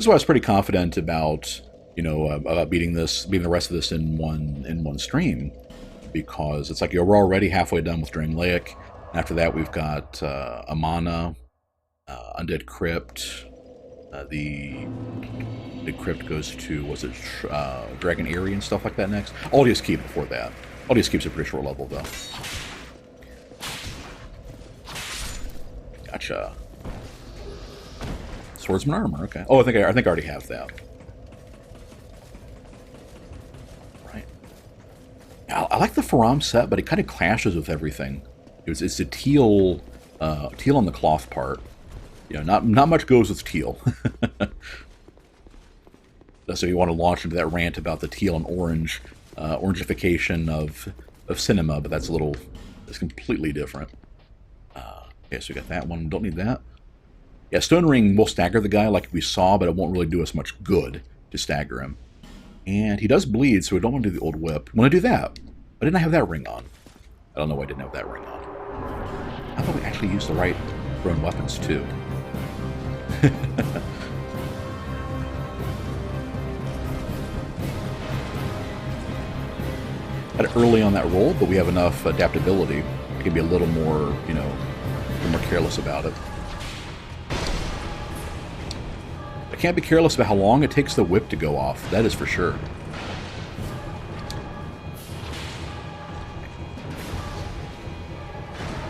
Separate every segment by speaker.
Speaker 1: is why I was pretty confident about, about beating the rest of this in one stream, because it's like, we're already halfway done with Drangleic. After that, we've got Amana, Undead Crypt. The crypt goes to, was it Dragon Eyrie and stuff like that next? Aldius Keep before that. Aldius Keep's a pretty short level, though. Gotcha. Swordsman armor, okay. Oh, I think I already have that. Right. I like the Faram set, but it kind of clashes with everything. It's the teal on the cloth part. Not much goes with teal. So you want to launch into that rant about the teal and orange, orangification of cinema, but that's completely different. Okay, so we got that one. Don't need that. Yeah, Stone Ring will stagger the guy like we saw, but it won't really do us much good to stagger him. And he does bleed, so we don't want to do the old whip. I want to do that. Why didn't I have that ring on? I don't know why I didn't have that ring on. I thought we actually used the right thrown weapons, too. Had it early on that roll, but we have enough adaptability. We can be a little more, a little more careless about it. I can't be careless about how long it takes the whip to go off. That is for sure.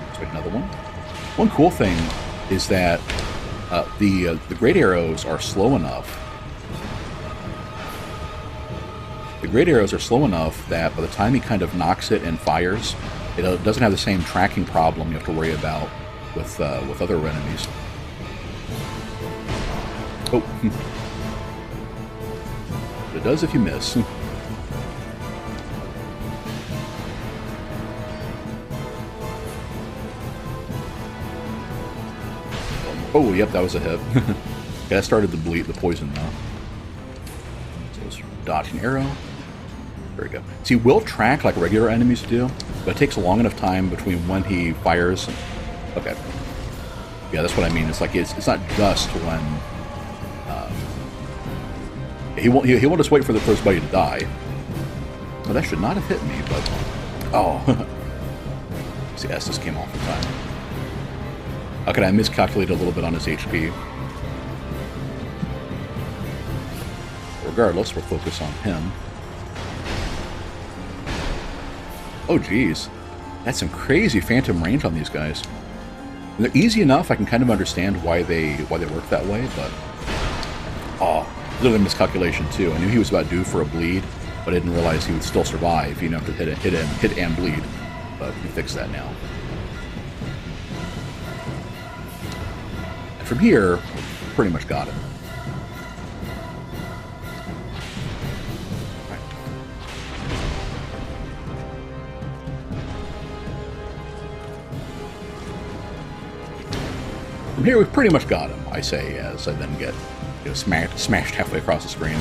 Speaker 1: Let's make another one. One cool thing is that the great arrows are slow enough. The great arrows are slow enough that by the time he kind of knocks it and fires, it doesn't have the same tracking problem you have to worry about with other enemies. Oh. But it does if you miss. Oh, yep, that was a hit. Okay, that started to bleed the poison now. So let's dodge an arrow. There we go. See, will track like regular enemies do, but it takes a long enough time between when he fires. Okay. Yeah, that's what I mean. It's like it's not just when he won't just wait for his buddy to die. Well, that should not have hit me, but oh. See, Estus came off in time. Okay, I miscalculated a little bit on his HP. Regardless, we'll focus on him. Oh, geez. That's some crazy phantom range on these guys. And they're easy enough, I can kind of understand why they work that way, but... Oh, literally a miscalculation, too. I knew he was about due for a bleed, but I didn't realize he would still survive, you know, to hit and bleed. But we fixed that now. And from here, pretty much got it. From here, we've pretty much got him, I say, as I then get smashed halfway across the screen.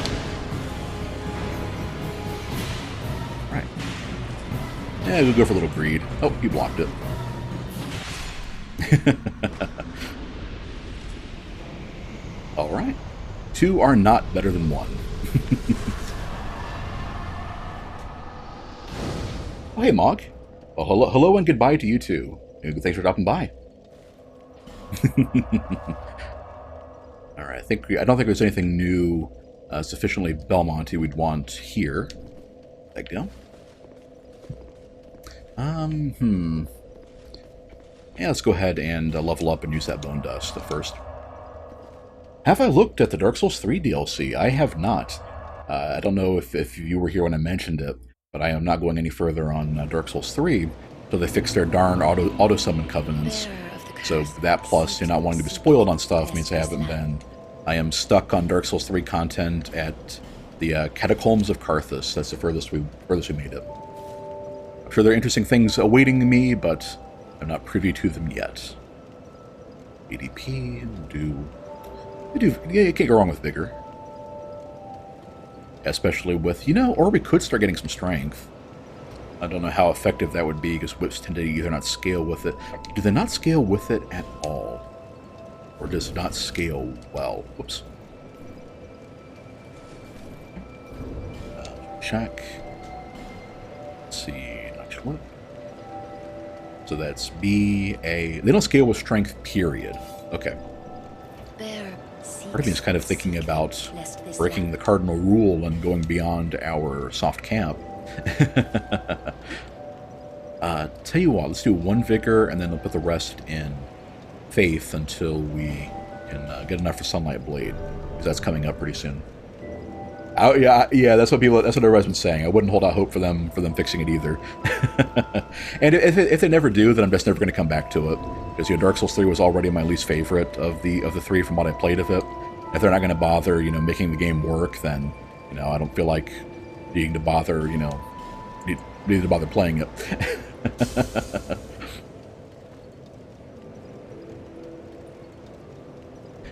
Speaker 1: Right. Yeah, we'll go for a little greed. Oh, he blocked it. Alright. Two are not better than one. Oh, hey, Mog. Well, hello and goodbye to you, too. Thanks for dropping by. Alright, I don't think there's anything new sufficiently Belmont we'd want here. There you go. Yeah, let's go ahead and level up and use that bone dust first. Have I looked at the Dark Souls 3 DLC? I have not. I don't know if you were here when I mentioned it, but I am not going any further on Dark Souls 3 until they fix their darn auto-summon covenants. So that plus not wanting to be spoiled on stuff means I am stuck on Dark Souls 3 content at the Catacombs of Carthus. That's the furthest we made it. I'm sure there are interesting things awaiting me, but I'm not privy to them yet. ADP, yeah, you can't go wrong with vigor. Especially with, or we could start getting some strength. I don't know how effective that would be, because whips tend to either not scale with it. Do they not scale with it at all? Or does it not scale well? Whoops. check. Let's see, next one. So that's B, A. They don't scale with strength, period. Okay. Part of me is kind of thinking about breaking the cardinal rule and going beyond our soft cap. Tell you what, let's do 1 vigor and then we'll put the rest in faith until we can get enough for sunlight blade, because that's coming up pretty soon. Oh yeah, that's what everybody's been saying. I wouldn't hold out hope for them fixing it either. And if they never do, then I'm just never going to come back to it, because Dark Souls 3 was already my least favorite of the 3 from what I played of it. If they're not going to bother, making the game work, then I don't feel like needing to bother, need to bother playing it.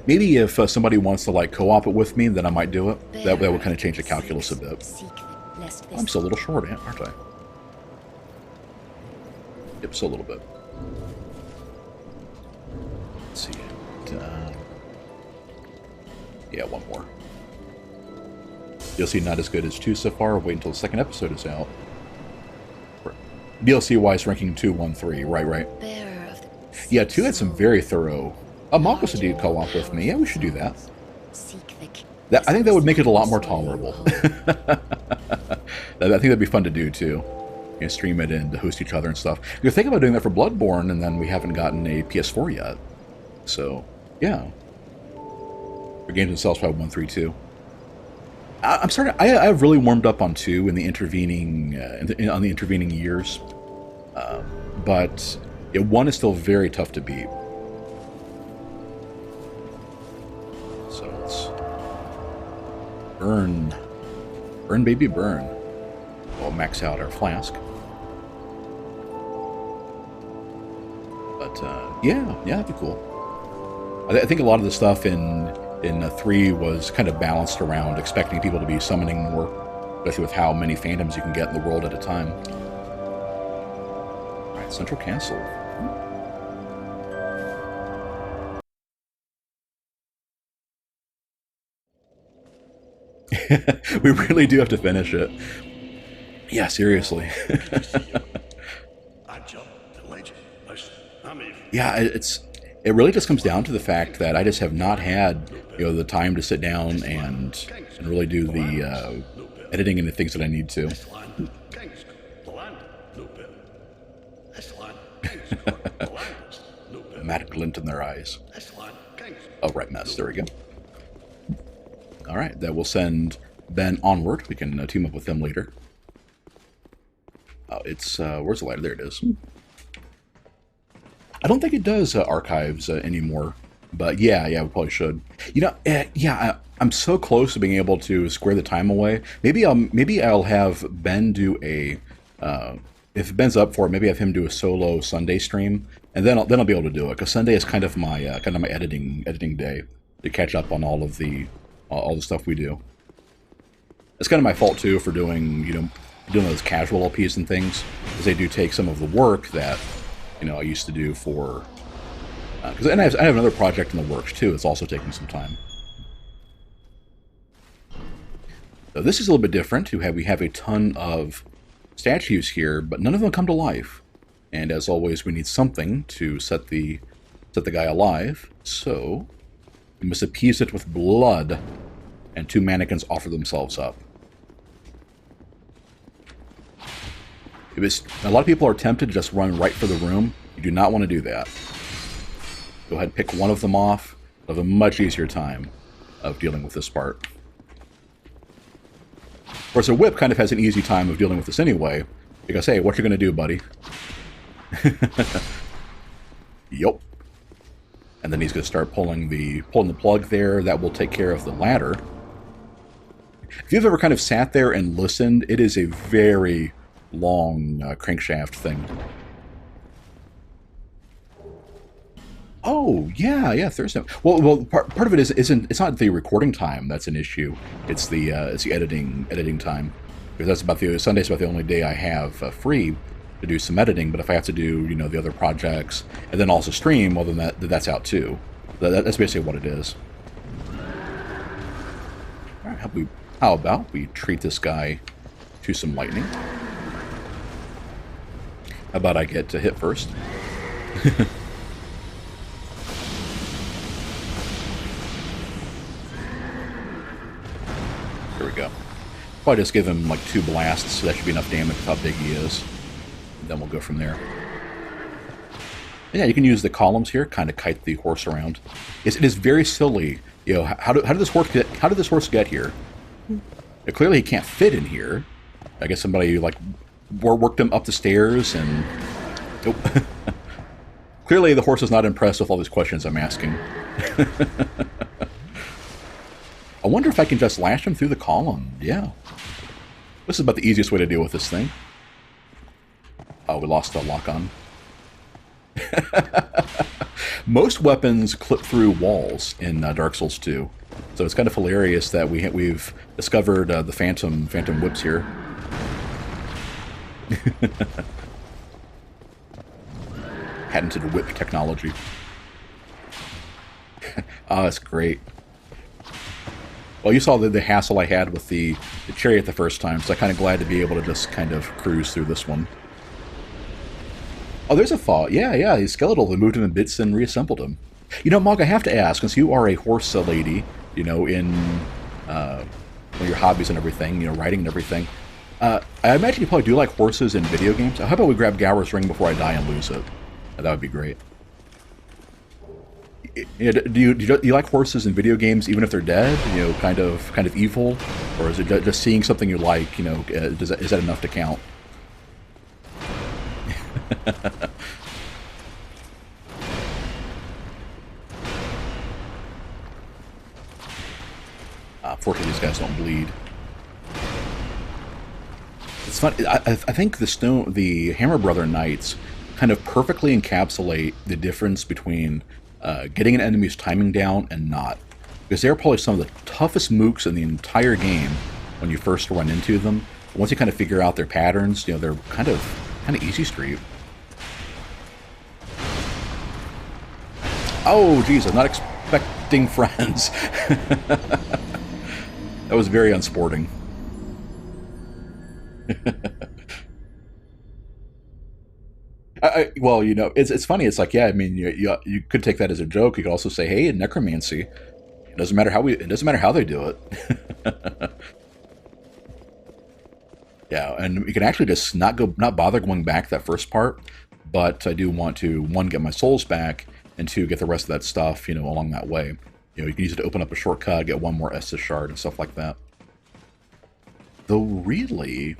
Speaker 1: Maybe if somebody wants to like co-op it with me, then I might do it. That would kind of change the calculus a bit. I'm still a little short, aren't I? Yep, still a little bit. Let's see. Yeah, one more. DLC not as good as 2 so far. Wait until the 2nd episode is out. DLC-wise, ranking 2, 1, 3. Right. Yeah, 2 had some very thorough... Marcus would do co-op with me. Yeah, we should do that. I think that would make it a lot more tolerable. I think that'd be fun to do, too. Stream it and host each other and stuff. You're thinking about doing that for Bloodborne, and then we haven't gotten a PS4 yet. So, yeah. For games themselves, probably 1, 3, 2. I'm starting. I've really warmed up on 2 in the intervening on the intervening years, but 1 is still very tough to beat. So let's burn, baby, burn. We'll max out our flask. But yeah, that'd be cool. I think a lot of the stuff in 3 was kind of balanced around expecting people to be summoning more, especially with how many phantoms you can get in the world at a time. Alright, Central Castle. We really do have to finish it. Yeah, seriously. Yeah, it really just comes down to the fact that I just have not had the time to sit down and really do the editing and the things that I need to. Mad glint in their eyes. Oh, right, mess. There we go. All right, that will send Ben onward. We can team up with them later. Oh, it's where's the lighter? There it is. I don't think it does archives anymore, but yeah, we probably should. Yeah, I'm so close to being able to square the time away. Maybe I'll have Ben do a if Ben's up for it, maybe have him do a solo Sunday stream, and then I'll be able to do it, because Sunday is kind of my editing day to catch up on all the stuff we do. It's kind of my fault too for doing those casual LPs and things, because they do take some of the work that I used to do for because I have another project in the works too. It's also taking some time. So this is a little bit different. We have a ton of statues here, but none of them come to life. And as always, we need something to set the guy alive. So we must appease it with blood, and 2 mannequins offer themselves up. A lot of people are tempted to just run right for the room. You do not want to do that. Go ahead and pick one of them off. You'll have a much easier time of dealing with this part. Of course, a whip kind of has an easy time of dealing with this anyway, because, hey, what you going to do, buddy? Yup. And then he's going to start pulling the plug there. That will take care of the ladder. If you've ever kind of sat there and listened, it is a very long crankshaft thing. Oh yeah, Thursday. Well, part of it isn't. It's not the recording time that's an issue. It's the editing time, because that's about Sunday's about the only day I have free to do some editing. But if I have to do the other projects and then also stream, well then that's out too. That's basically what it is. All right, how about we treat this guy to some lightning. How about I get to hit first? There we go. Probably just give him like 2 blasts, so that should be enough damage with how big he is. And then we'll go from there. And yeah, you can use the columns here, kind of kite the horse around. It is very silly. You know, how did this horse get here? Clearly he can't fit in here. I guess somebody like worked him up the stairs and... Nope. Clearly the horse is not impressed with all these questions I'm asking. I wonder if I can just lash him through the column. Yeah. This is about the easiest way to deal with this thing. Oh, we lost the lock-on. Most weapons clip through walls in Dark Souls 2. So it's kind of hilarious that we've discovered the phantom whips here. Patented whip technology. Oh, that's great. Well, you saw the hassle I had with the chariot the first time, so I'm kind of glad to be able to just kind of cruise through this one. Oh, there's a fall. Yeah, he's skeletal. They moved him in bits and reassembled him. You know, Mog, I have to ask, since you are a horse lady, you know, in your hobbies and everything, you know, riding and everything, I imagine you probably do like horses in video games. How about we grab Gower's Ring before I die and lose it? That would be great. Do you like horses in video games, even if they're dead? You know, kind of evil, or is it just seeing something you like? You know, is that enough to count? Fortunately, these guys don't bleed. It's fun. I think the Hammer Brother Knights kind of perfectly encapsulate the difference between getting an enemy's timing down and not. Because they're probably some of the toughest mooks in the entire game when you first run into them. Once you kind of figure out their patterns, you know, they're kind of easy street. Oh, geez, I'm not expecting friends. That was very unsporting. Well, you know, it's funny. It's like, yeah, I mean, you could take that as a joke. You could also say, hey, in necromancy, it doesn't matter how they do it. Yeah, and you can actually just not bother going back that first part. But I do want to, 1, get my souls back, and 2, get the rest of that stuff, you know, along that way. You know, you can use it to open up a shortcut, get 1 more Estus shard and stuff like that. Though really,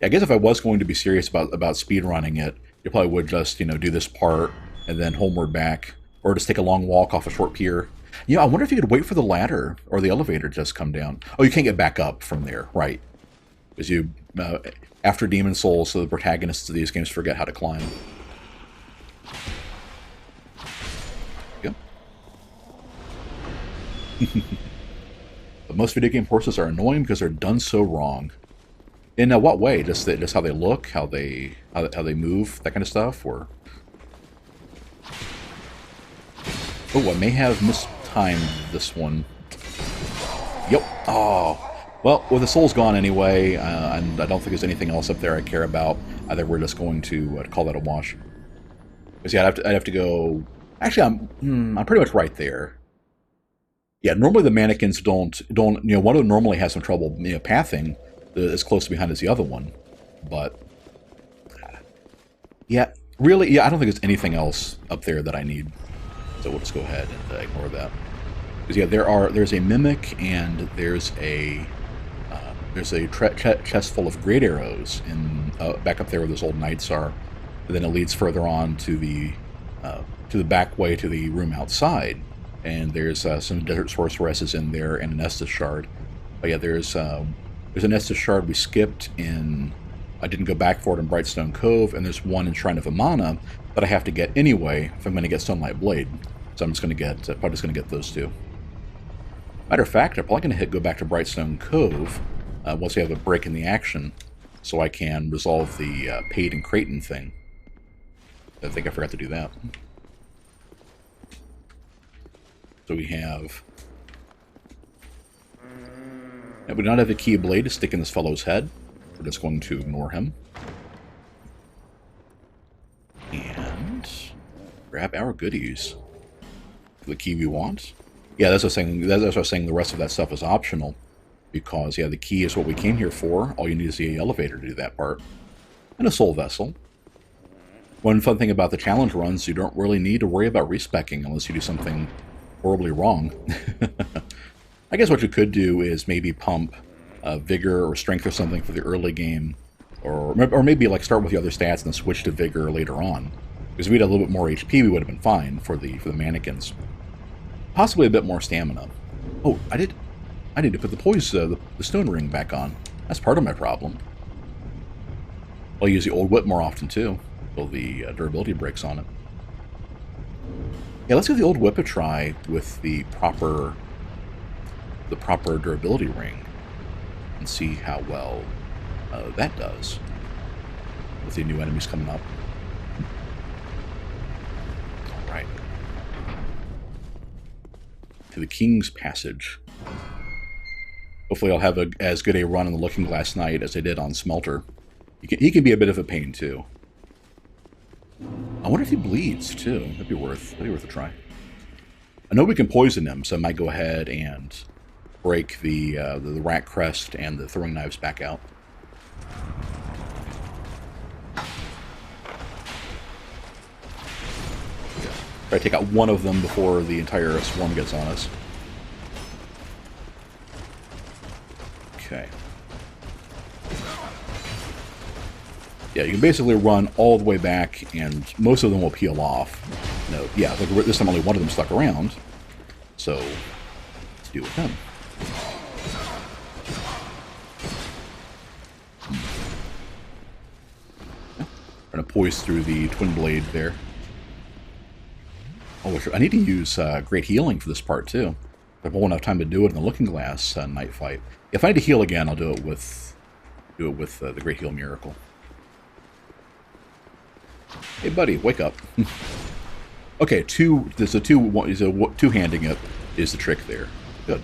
Speaker 1: I guess if I was going to be serious about speedrunning it, you probably would just, you know, do this part and then homeward back, or just take a long walk off a short pier. You know, I wonder if you could wait for the ladder or the elevator to just come down. Oh, you can't get back up from there, right? Because you, after Demon Souls, so the protagonists of these games forget how to climb. Yep. But most video game horses are annoying because they're done so wrong. In what way? Just how they look, how they move, that kind of stuff, or? Oh, I may have mistimed this one. Yep. Oh. Well, the soul's gone anyway, and I don't think there's anything else up there I care about. Either we're just going to call that a wash. Because yeah, I'd have to go. Actually, I'm pretty much right there. Yeah, normally the mannequins don't. You know, one of them normally has some trouble, you know, pathing as close behind as the other one, but yeah, really, yeah, I don't think there's anything else up there that I need. So we'll just go ahead and ignore that. Because yeah, there's a mimic and there's a chest full of great arrows in back up there where those old knights are. And then it leads further on to the back way to the room outside, and there's some desert sorceresses in there and an Estus shard. But yeah, there's an Estus shard we skipped in. I didn't go back for it in Brightstone Cove, and there's one in Shrine of Amana that I have to get anyway if I'm going to get Sunlight Blade. So I'm just going to get probably just going to get those two. Matter of fact, I'm probably going to go back to Brightstone Cove once we have a break in the action, so I can resolve the Paid and Creighton thing. I think I forgot to do that. So we have. And we do not have the key blade to stick in this fellow's head. we're just going to ignore him. And grab our goodies. The key we want. Yeah, that's what I was saying. That's what I was saying. The rest of that stuff is optional. Because, yeah, the key is what we came here for. All you need is the elevator to do that part. And a soul vessel. One fun thing about the challenge runs, you don't really need to worry about respecking unless you do something horribly wrong. I guess what you could do is maybe pump Vigor or Strength or something for the early game. Or maybe like start with the other stats and then switch to Vigor later on. Because if we had a little bit more HP, we would have been fine for the mannequins. Possibly a bit more stamina. Oh, I need to put the stone ring back on. That's part of my problem. I'll use the old whip more often too. Until the durability breaks on it. Yeah, let's give the old whip a try with the proper durability ring and see how well that does with the new enemies coming up. All right, to the King's Passage. Hopefully, I'll have as good a run on the Looking Glass Knight as I did on Smelter. He can be a bit of a pain too. I wonder if he bleeds, too. That'd be worth a try. I know we can poison him, so I might go ahead and break the rat crest and the throwing knives back out. Try to take out one of them before the entire swarm gets on us. Okay. Yeah, you can basically run all the way back, and most of them will peel off. No, yeah, like this time only one of them stuck around. So, let's deal with them. Yeah, trying to poise through the twin blade there. Oh, I need to use Great Healing for this part too. If I won't have time to do it in the Looking Glass night fight. If I need to heal again, I'll do it with the Great Heal Miracle. Hey, buddy, wake up. Okay, two-handing it is the trick there. Good.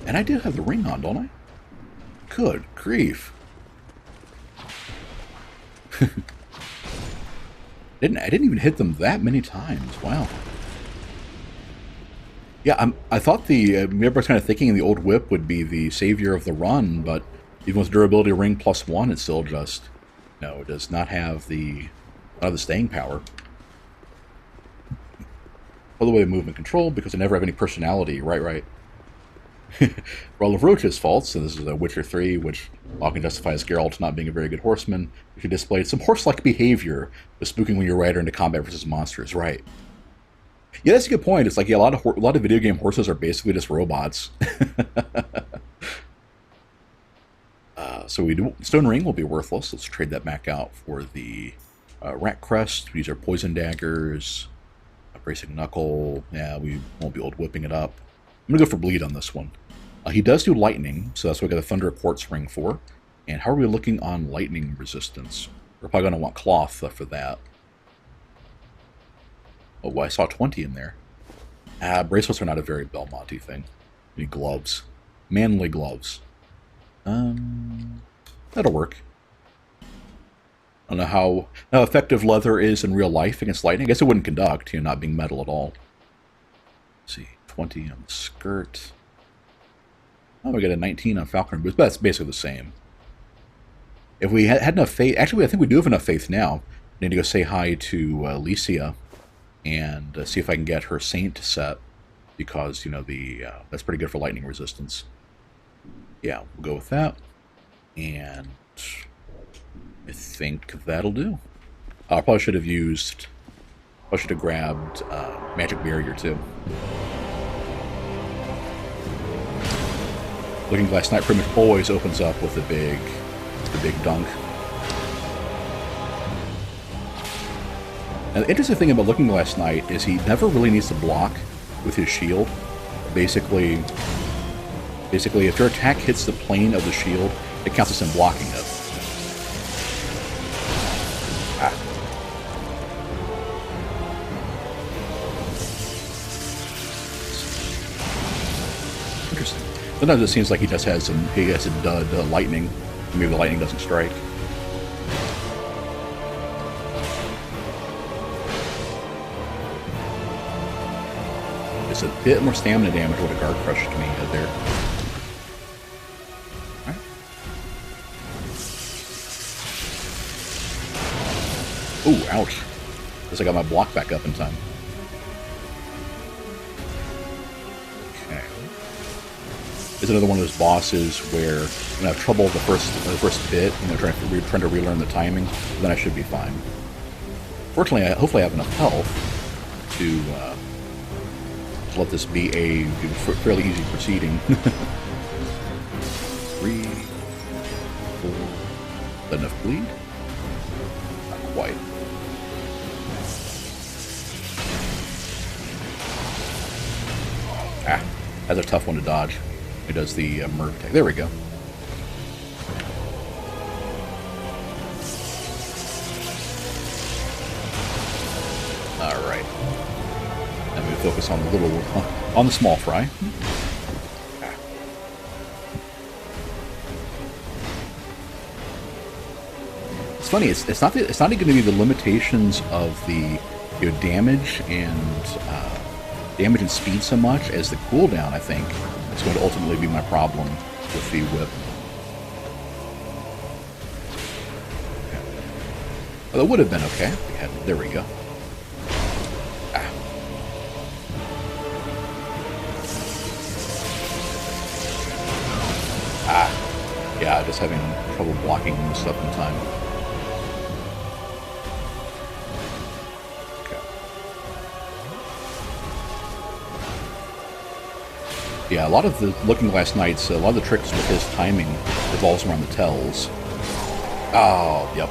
Speaker 1: And I do have the ring on, don't I? Good grief. I didn't even hit them that many times. Wow. Yeah, I thought maybe I was kind of thinking the old whip would be the savior of the run, but even with durability ring +1, it's still just... No, it does not have the staying power. All the way movement control, because I never have any personality. Right. For all of Roach's faults, so this is a Witcher 3, which often justifies Geralt not being a very good horseman. She displayed some horse-like behavior, the spooking when you ride her into combat versus monsters. Right. Yeah, that's a good point. It's like, yeah, a lot of video game horses are basically just robots. So Stone Ring will be worthless. Let's trade that back out for the Rat Crest. These are Poison Daggers. Bracing Knuckle. Yeah, we won't be able to whipping it up. I'm going to go for Bleed on this one. He does do Lightning, so that's what we got a Thunder Quartz Ring for. And how are we looking on Lightning resistance? We're probably going to want Cloth for that. Oh, I saw 20 in there. Bracelets are not a very Belmont-y thing. We need gloves. Manly gloves. That'll work. I don't know how effective leather is in real life against lightning. I guess it wouldn't conduct, not being metal at all. Let's see, 20 on the skirt. Oh, we got a 19 on falcon boots, but that's basically the same. If we had enough faith... Actually, I think we do have enough faith now. I need to go say hi to Licia and see if I can get her Saint set, because, that's pretty good for lightning resistance. Yeah, we'll go with that. And I think that'll do. I probably should have grabbed Magic Barrier too. Looking Glass Knight pretty much always opens up with the big dunk. And the interesting thing about Looking Glass Knight is he never really needs to block with his shield. Basically, if your attack hits the plane of the shield, it counts as him blocking it. Interesting. Sometimes it seems like he just has he has a dud lightning. Maybe the lightning doesn't strike. It's a bit more stamina damage what a guard crush to me there. Alright. Ooh, ouch. Guess I got my block back up in time. Okay. It's another one of those bosses where when I have trouble the first bit, you know, trying to relearn the timing, then I should be fine. Fortunately, hopefully I have enough health to let this be a fairly easy proceeding. 3, 4. Is that enough bleed? Not quite. Ah, that's a tough one to dodge. It does the Merv tag. There we go. Alright. Then we focus on the small fry. It's funny. It's not going to be the limitations of the damage and speed so much as the cooldown. I think it's going to ultimately be my problem with the whip. Well, it would have been okay. There we go. Yeah, just having trouble blocking this stuff in time. Okay. Yeah, a lot of the Looking Glass Knights, a lot of the tricks with his timing revolves around the tells. Oh, yep.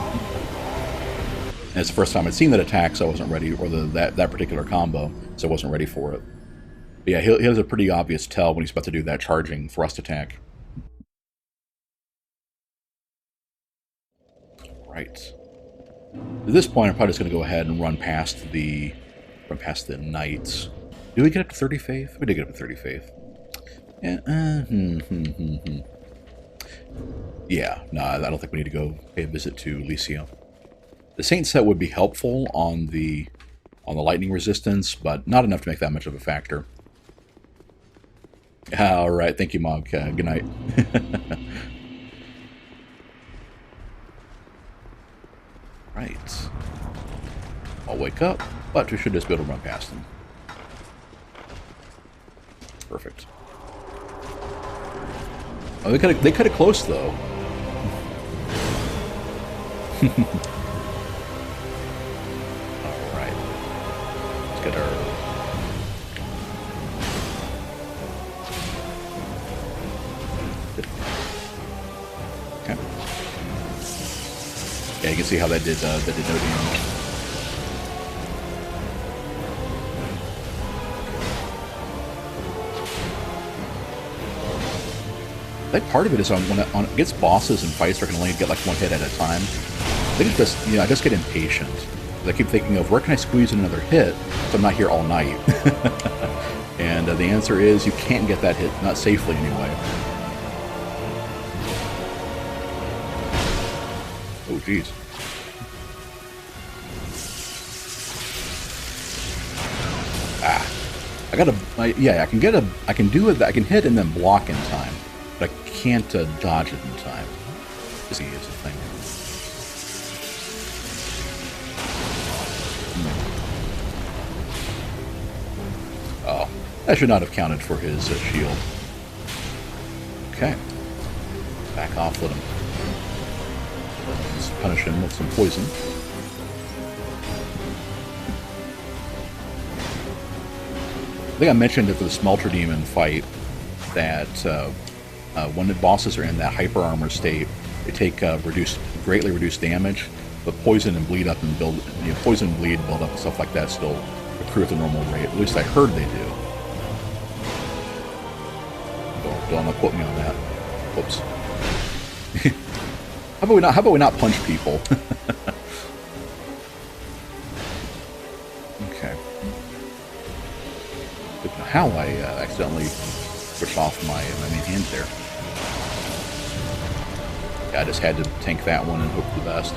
Speaker 1: And it's the first time I'd seen that attack, so I wasn't ready, or that particular combo, so I wasn't ready for it. But yeah, he has a pretty obvious tell when he's about to do that charging thrust attack. Right. At this point, I'm probably just going to go ahead and run past the knights. Did we get up to 30 faith? We did get up to 30 faith. Yeah. Yeah. No, I don't think we need to go pay a visit to Licio. The Saint set would be helpful on the lightning resistance, but not enough to make that much of a factor. All right. Thank you, Mog. Good night. Right. I'll wake up, but we should just be able to run past them. Perfect. Oh, they cut it close though. All right. Let's get our. Okay. Yeah, you can see how that did no damage. I think part of it is on against bosses and fights, I can only get like one hit at a time. I think it's just, I just get impatient. I keep thinking of where can I squeeze in another hit so I'm not here all night. And the answer is you can't get that hit, not safely anyway. Oh, jeez. Yeah, I can hit and then block in time, but I can't dodge it in time. See, is the thing. Oh, I should not have counted for his shield. Okay, back off, let him. Let's punish him with some poison. I think I mentioned it for the Smelter Demon fight that when the bosses are in that hyper armor state, they take greatly reduced damage, but poison and bleed up and poison and bleed, build up and stuff like that still accrue at the normal rate. At least I heard they do. Don't quote me on that. Whoops. How about we not punch people? Okay. How I accidentally switch off my main hand there. Yeah, I just had to tank that one and hope for the best.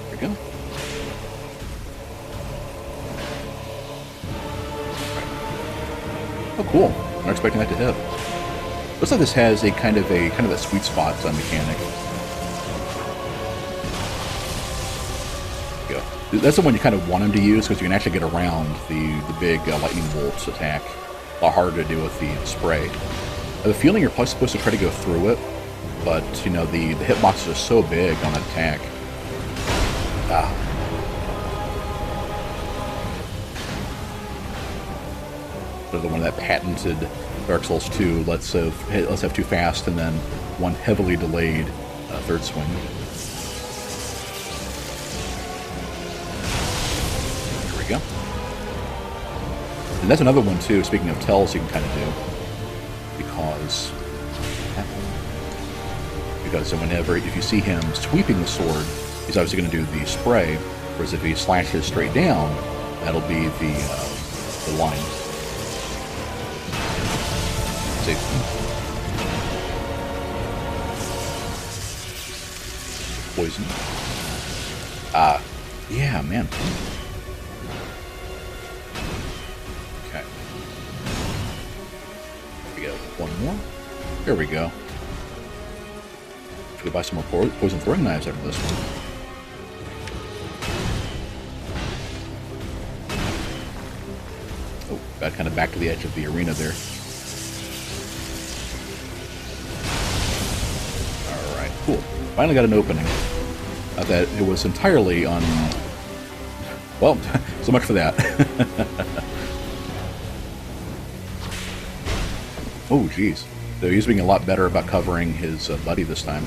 Speaker 1: There we go. Oh, cool. Not expecting that to hit. Looks like this has a kind of a sweet spot mechanic. There you go. That's the one you kind of want him to use because you can actually get around the big lightning bolts attack. A lot harder to do with the spray. I have a feeling you're probably supposed to try to go through it, but you know the hitboxes are so big on that attack. The one that patented Dark Souls 2 let's have two fast and then one heavily delayed third swing. There we go. And that's another one too, speaking of tells you can kind of do. Because whenever, if you see him sweeping the sword, he's obviously going to do the spray, whereas if he slashes straight down, that'll be the line. See? Poison. Yeah, man. Okay. We go. One more. There we go. Should we buy some more poison throwing knives after this one? Oh, got kind of back to the edge of the arena there. Alright, cool. Finally got an opening. That it was entirely on... Well, so much for that. Oh, jeez. So he's being a lot better about covering his buddy this time.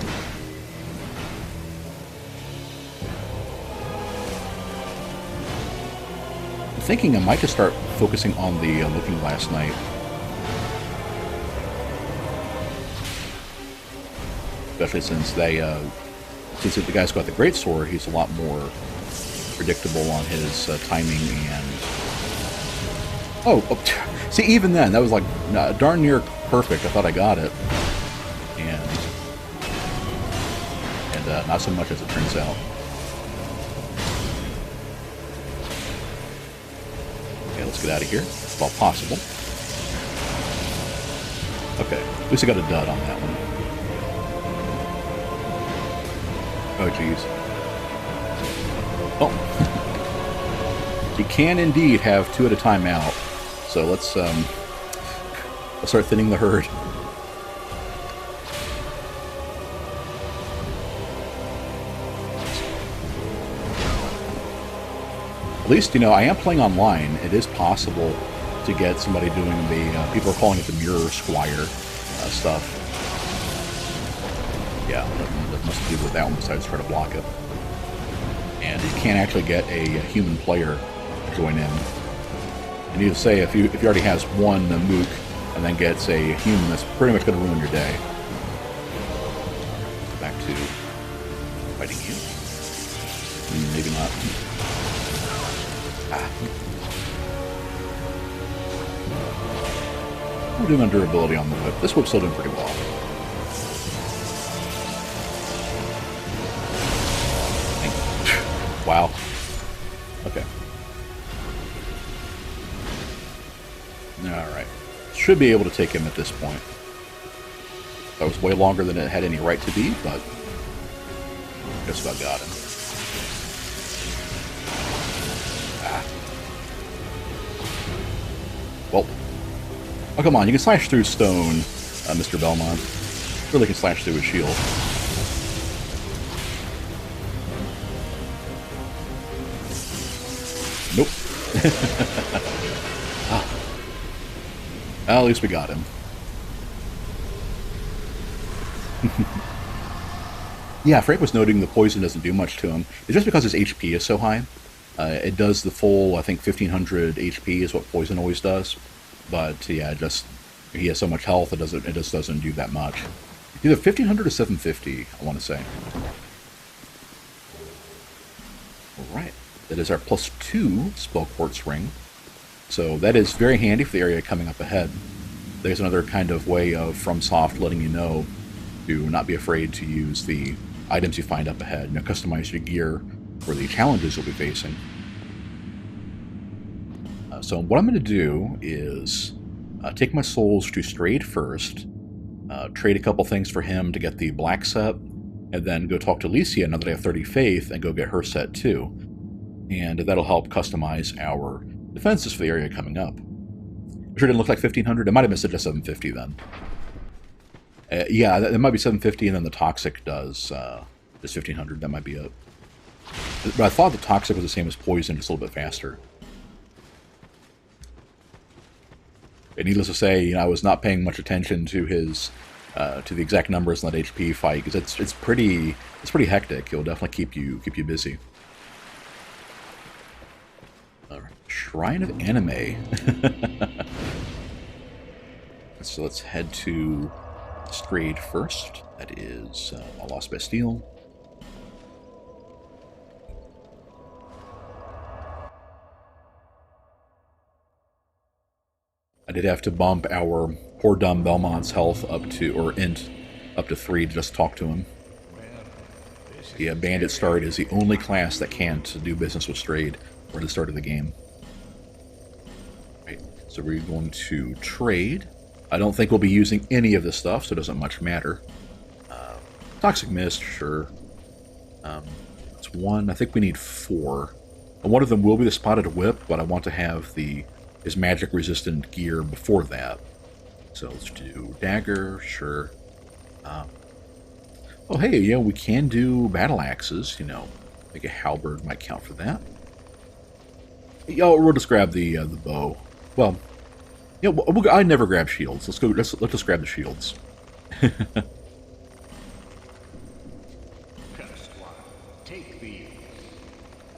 Speaker 1: I'm thinking I might just start focusing on the Looking Glass Knight. Especially since since the guy's got the greatsword, he's a lot more predictable on his timing and... Oh, see, even then, that was like darn near perfect. I thought I got it. And not so much as it turns out. Okay, let's get out of here. If all possible. Okay, at least I got a dud on that one. Oh, jeez. Oh. You can indeed have two at a time out. So let's start thinning the herd. At least, you know, I am playing online. It is possible to get somebody doing the, people are calling it the mirror Squire stuff. Yeah, that must do with that one besides try to block it. And you can't actually get a human player to join in. And you say if he already has one mook and then gets a human, that's pretty much going to ruin your day. Back to fighting you. Maybe not. We're doing on durability on the whip. This whip's still doing pretty well. Wow. Okay. Alright. Should be able to take him at this point. That was way longer than it had any right to be, but just about got him. Well. Oh, come on. You can slash through stone, Mr. Belmont. Really can slash through his shield. Nope. Well, at least we got him. Yeah, Frank was noting the poison doesn't do much to him. It's just because his HP is so high. It does the full, I think, 1500 HP is what poison always does. But yeah, he has so much health, it just doesn't do that much. Either 1500 or 750, I want to say. All right. That is our +2 spell quartz ring. So that is very handy for the area coming up ahead. There's another kind of way of FromSoft letting you know to not be afraid to use the items you find up ahead. You know, customize your gear for the challenges you'll be facing. So what I'm going to do is take my souls to Strayed first, trade a couple things for him to get the black set, and then go talk to Alicia now that I have 30 faith and go get her set too. And that'll help customize our defenses for the area coming up. It sure didn't look like 1500. It might have been just 750 then. Yeah, it might be 750, and then the Toxic does just 1500. That might be it. But I thought the Toxic was the same as Poison, just a little bit faster. And needless to say, you know, I was not paying much attention to his to the exact numbers in that HP fight, because it's pretty hectic. It'll definitely keep you busy. All right. Shrine of Anime. So let's head to Strayed first. That is a Lost Bastille. I did have to bump our poor dumb Belmont's health up to, or int, up to 3 to just talk to him. Yeah, Bandit Start is the only class that can't do business with Strayed or at the start of the game. Right, so we're going to trade. I don't think we'll be using any of this stuff, so it doesn't much matter. Toxic Mist, sure. That's 1. I think we need 4. And one of them will be the Spotted Whip, but I want to have his magic-resistant gear before that. So let's do Dagger, sure. Oh, hey, yeah, we can do Battle Axes, you know. I think a Halberd might count for that. Yeah, we'll just grab the bow. Well, yeah, I never grab shields. Let's just grab the shields.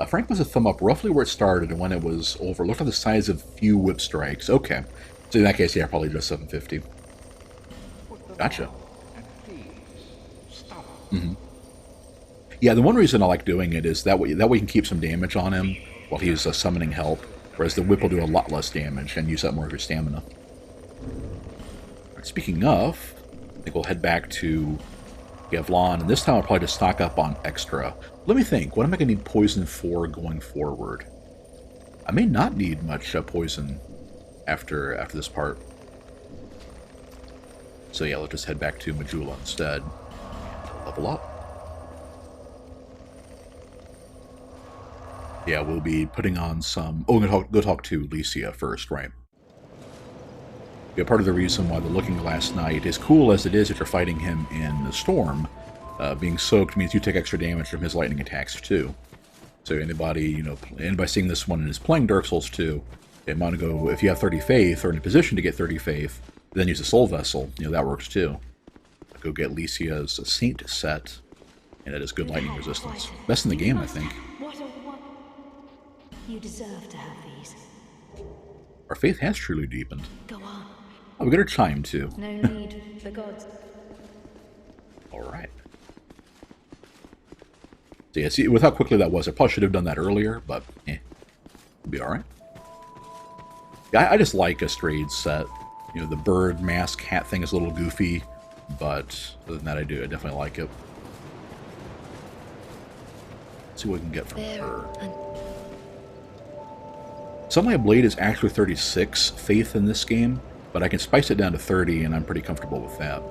Speaker 1: Frank was a thumb up roughly where it started, and when it was over, looked at the size of few whip strikes. Okay. So in that case, yeah, probably just 750. Gotcha. Mm-hmm. Yeah, the one reason I like doing it is that way you can keep some damage on him while he's summoning help, whereas the whip will do a lot less damage and use up more of your stamina. Right, speaking of, I think we'll head back to Gavlon, and this time I'll probably just stock up on extra. Let me think, what am I going to need poison for going forward? I may not need much poison after this part. So yeah, let's just head back to Majula instead and level up. Yeah, we'll be putting on some... Oh, I'm going to go talk to Alicia first, right? Yeah, part of the reason why the Looking Glass Knight, as cool as it is if you're fighting him in the storm, being soaked means you take extra damage from his lightning attacks too. So anybody seeing this one and is playing Dark Souls 2, they want to go, if you have 30 faith or in a position to get 30 faith, then use a soul vessel. You know, that works too. Go get Alicia's Saint set, and it has good lightning resistance. Best in the game, I think.
Speaker 2: You deserve to have these.
Speaker 1: Our faith has truly deepened.
Speaker 2: Go on.
Speaker 1: Oh, we got our chime too.
Speaker 2: No need for gods.
Speaker 1: Alright. So yeah, see, with how quickly that was, I probably should have done that earlier, but it'll be alright. Yeah, I just like a Strayed set. You know, the bird mask hat thing is a little goofy, but other than that, I definitely like it. Let's see what we can get from her. Sunlight Blade is actually 36 faith in this game, but I can spice it down to 30, and I'm pretty comfortable with that.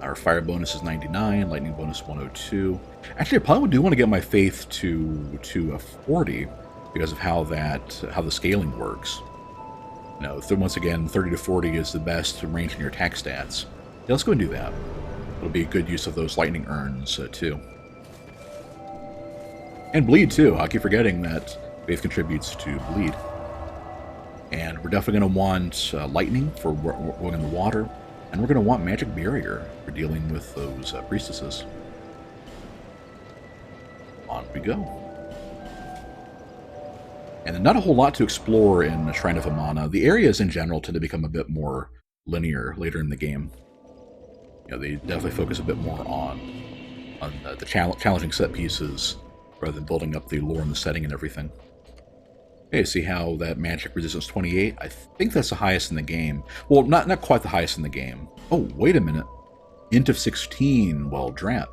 Speaker 1: Our fire bonus is 99, lightning bonus 102. Actually, I probably do want to get my faith to 40 because of how the scaling works. You know, once again, 30 to 40 is the best range in your attack stats. Yeah, let's go and do that. It'll be a good use of those lightning urns too, and bleed too. I keep forgetting that faith contributes to bleed. And we're definitely going to want lightning for going in the water, and we're going to want magic barrier for dealing with those priestesses. On we go. And then not a whole lot to explore in the Shrine of Amana. The areas in general tend to become a bit more linear later in the game. You know, they definitely focus a bit more on the challenging set pieces rather than building up the lore and the setting and everything. Okay, see how that magic resistance 28? I think that's the highest in the game. Well, not quite the highest in the game. Oh, wait a minute. Int of 16, well, drat.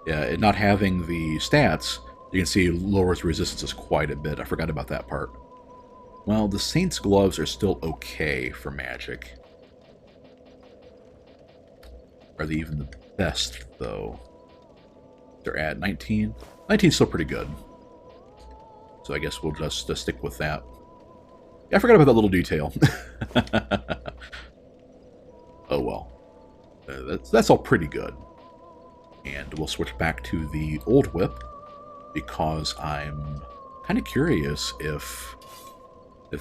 Speaker 1: Yeah, it not having the stats, you can see it lowers resistances quite a bit. I forgot about that part. Well, the Saint's Gloves are still okay for magic. Are they even the best, though? They're at 19. 19's still pretty good. So I guess we'll just stick with that. Yeah, I forgot about that little detail. Oh well. That's all pretty good. And we'll switch back to the old whip, because I'm kind of curious if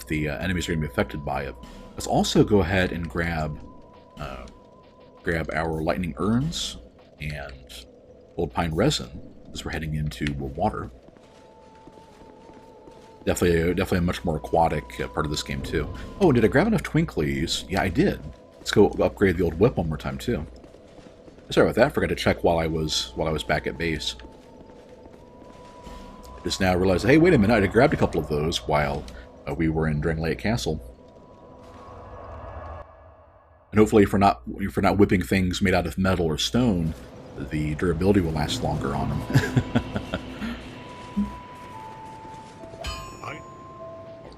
Speaker 1: the enemies are going to be affected by it. Let's also go ahead and grab our lightning urns and old pine resin, as we're heading into water. Definitely a much more aquatic part of this game too. Oh, and did I grab enough twinklies? Yeah, I did. Let's go upgrade the old whip one more time too. Sorry about that. I forgot to check while I was back at base. I just now realized, hey, wait a minute! I grabbed a couple of those while we were in Drangleic Castle. And hopefully, if we're not whipping things made out of metal or stone, the durability will last longer on them.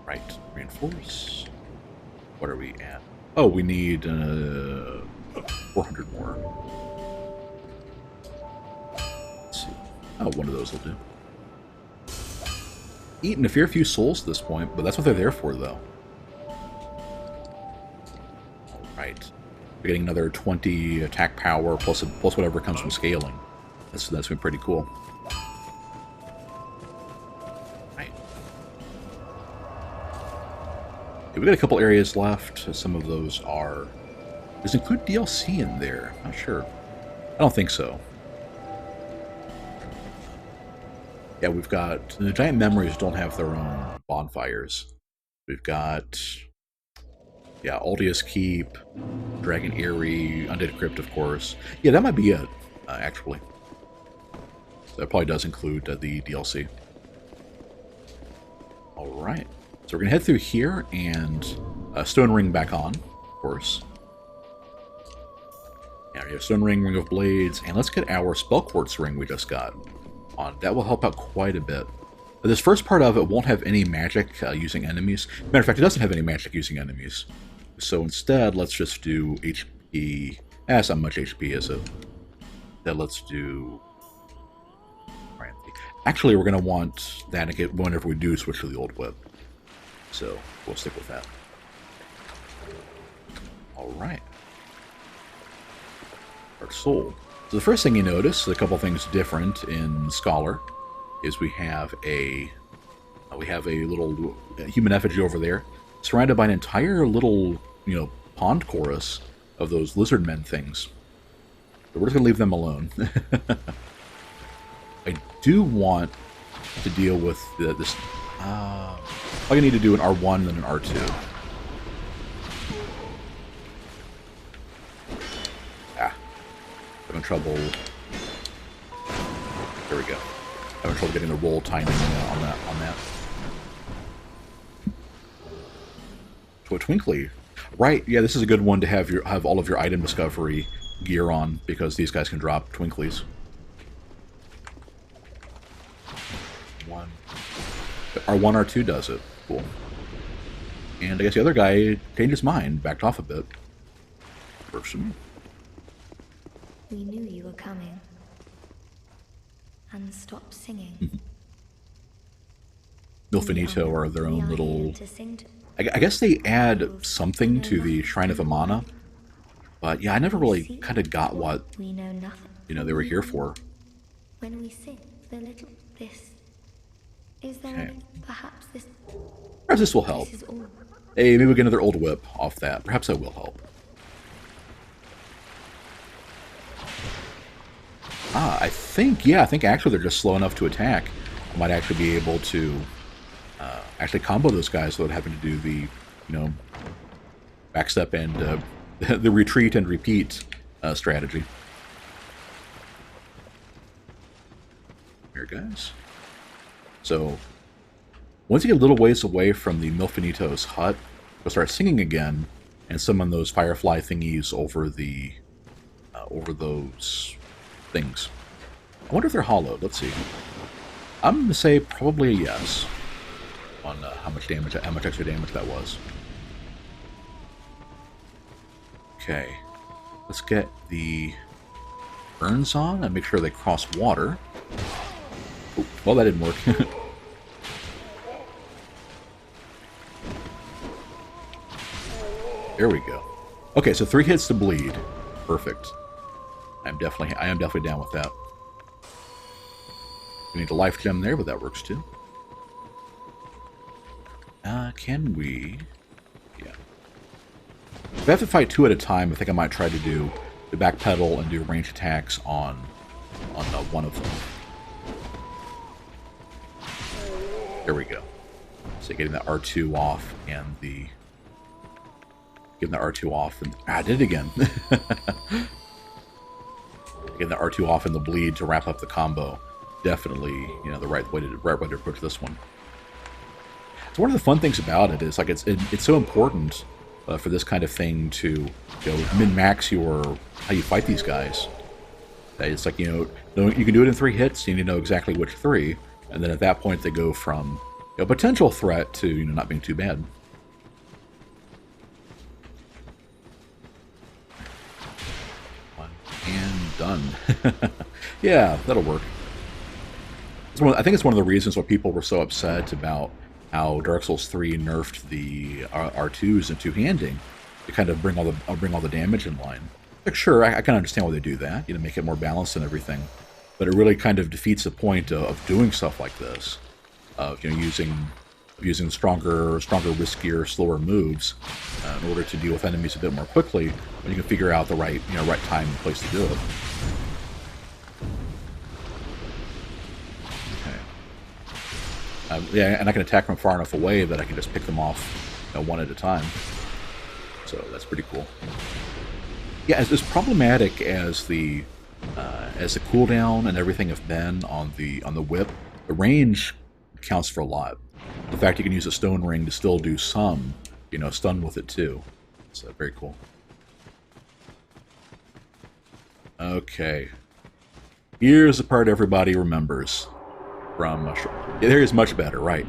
Speaker 1: Alright, reinforce. What are we at? Oh, we need 400 more. Let's see. Oh, one of those will do. Eaten a fair few souls at this point, but that's what they're there for, though. Alright. We're getting another 20 attack power, plus whatever comes from scaling. That's been pretty cool. Right. Yeah, we got a couple areas left. Some of those are... Does it include DLC in there? Not sure. I don't think so. Yeah, we've got... The giant memories don't have their own bonfires. We've got... Yeah, Aldius Keep, Dragon Eyrie, Undead Crypt, of course. Yeah, that might be it, actually. That probably does include the DLC. Alright. So we're going to head through here, and Stone Ring back on, of course. Yeah, we have Stone Ring, Ring of Blades, and let's get our Spell Quartz Ring we just got on. That will help out quite a bit. But this first part of it won't have any magic using enemies. Matter of fact, it doesn't have any magic using enemies. So instead, let's just do HP. That's not much HP, is it? Then let's do... Actually, we're going to want that whenever we do switch to the old whip. So we'll stick with that. Alright. Our soul. So the first thing you notice, a couple things different in Scholar, is we have a little human effigy over there, surrounded by an entire little, pond chorus of those lizard men things. But we're just gonna leave them alone. I do want to deal with this. All you need to do an R1 and an R2. Having trouble. There we go. Having trouble getting the roll timing on that. To a Twinkly. Right, yeah, this is a good one to have all of your item discovery gear on, because these guys can drop Twinklies. R1, R2 does it. Cool. And I guess the other guy changed his mind, backed off a bit. Works for me.
Speaker 2: We knew you were coming. And stopped singing.
Speaker 1: Milfinito are their own little... I guess they add something to the Shrine of Amana, but yeah, I never really kind of got what they were here for.
Speaker 2: When we sing the little this, is there any, perhaps this?
Speaker 1: Perhaps this will help. Hey, maybe we get another old whip off that. Perhaps that will help. I think actually they're just slow enough to attack. I might actually be able to actually combo those guys without having to do the, backstep and the retreat and repeat strategy. Here, guys. So, Once you get a little ways away from the Milfinito's hut, you'll start singing again, and summon those firefly thingies over those things. I wonder if they're hollowed. Let's see. I'm going to say probably a yes on how much extra damage that was. Okay, let's get the urns on and make sure they cross water. Oh, well, that didn't work. There we go. Okay, so 3 hits to bleed. Perfect. I am definitely down with that. We need a life gem there, but that works too. Can we? Yeah. If I have to fight 2 at a time, I think I might try to do the backpedal and do range attacks on one of them. There we go. So getting the R2 off and the... Getting the R2 off and... I did it again. Getting the R2 off and the bleed to wrap up the combo. Definitely, you know, the right way to approach this one. So one of the fun things about it is, like, it's so important for this kind of thing to, you know, min-max your how you fight these guys. It's like, you know, you can do it in 3 hits. You need to know exactly which 3, and then at that point they go from, you know, potential threat to, you know, not being too bad. One and done. Yeah, that'll work. I think it's one of the reasons why people were so upset about how Dark Souls 3 nerfed the R2s and two-handing to kind of bring all the damage in line. Like, sure, I can understand why they do that, you know, make it more balanced and everything, but it really kind of defeats the point of doing stuff like this, of, you know, using stronger, riskier, slower moves in order to deal with enemies a bit more quickly when you can figure out the right time and place to do it. Yeah, and I can attack from far enough away that I can just pick them off, you know, one at a time. So that's pretty cool. Yeah, as problematic as the cooldown and everything have been on the whip, the range counts for a lot. The fact you can use a stone ring to still do some, you know, stun with it too. So very cool. Okay. Here's the part everybody remembers. From there is much better, right?